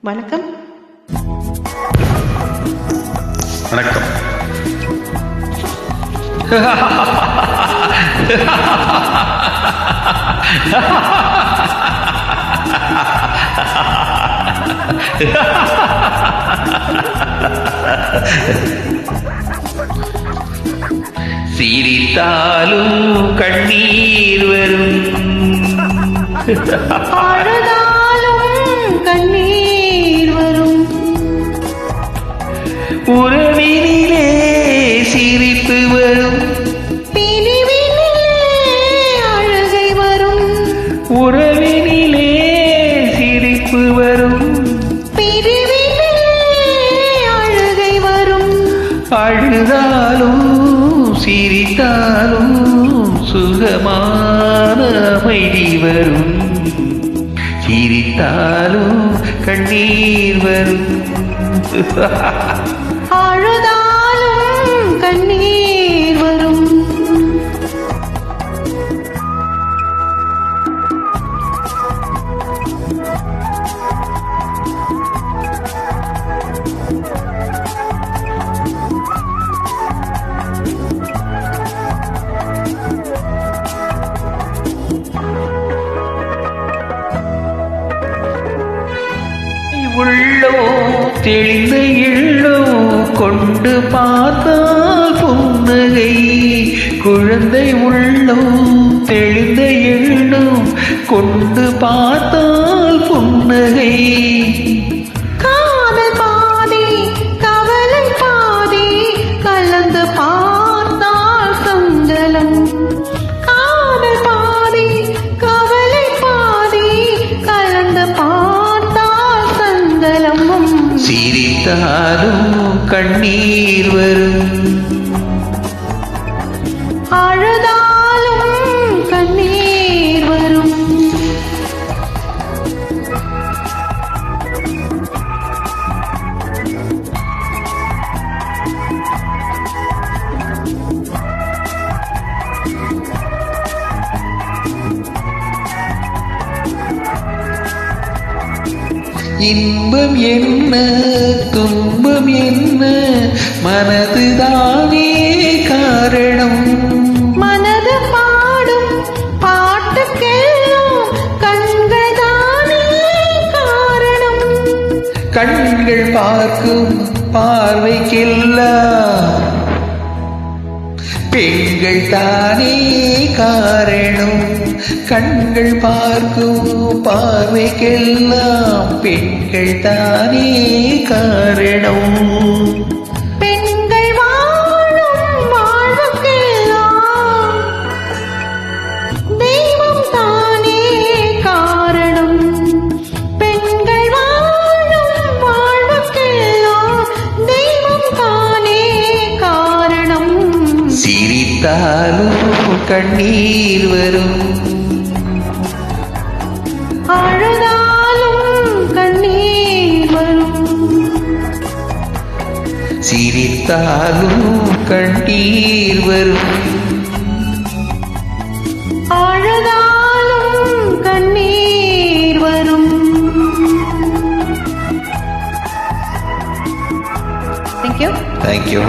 வணக்கம். வணக்கம். சிரித்தாலும் கண்ணீர் வரும், அழுதாலும் கண்ணீர் வரும், உறவினிலே சிரிப்பு வரும், பிரிவினிலே அழுகை வரும், உறவினிலே சிரிப்பு வரும், பிரிவினிலே அழுகை வரும், அழுதாலும் சிரித்தாலும் சுகமான அமைதி வரும், சிரித்தாலும் கண்ணீர் வரும். அழுதாலும் கண்ணீர் வரும். உள்ளோ தெளிந்த எள்ளோ கொண்டு பார்த்தால் புன்னகை, குழந்தை உள்ளோ தெளிந்த எள்ளோ கொண்டு பார்த்தால் புன்னகை, காதல் பாதி கவலை பாதி கலந்து பார்த்தால் சங்கலம், காதல் பாதி கவலை பாதி கலந்து பார்த்தால் சங்கலம். சிரித்தாலும் கண்ணீர் வரும், அழுதாலும் கண்ணீர் வரும். இன்பம் என்ன துன்பம் என்ன மனதுதானே காரணம், மனது பாடும் பாட்டுக்கெல்லாம் கண்கள் தானே காரணம், கண்கள் பார்க்கும் பார்வைக்கெல்லாம் பெண்கள் தானே காரணம், கண்கள் பார்க்கும் பார்வைக்கெல்லாம் பெண்கள் தானே காரணம், பெண்கள் வாழும் வாழ்வுக்கெல்லாம் தெய்வம் தானே காரணம், பெண்கள் வாழும் வாழ்வுக்கெல்லாம் தெய்வம் தானே காரணம். சிரித்தாலும் கண்ணீர் வரும், அழுதாலும் கண்ணீர் வரும், சிரித்தாலும் கண்ணீர் வரும், அழுதாலும் கண்ணீர் வரும். Thank you. Thank you.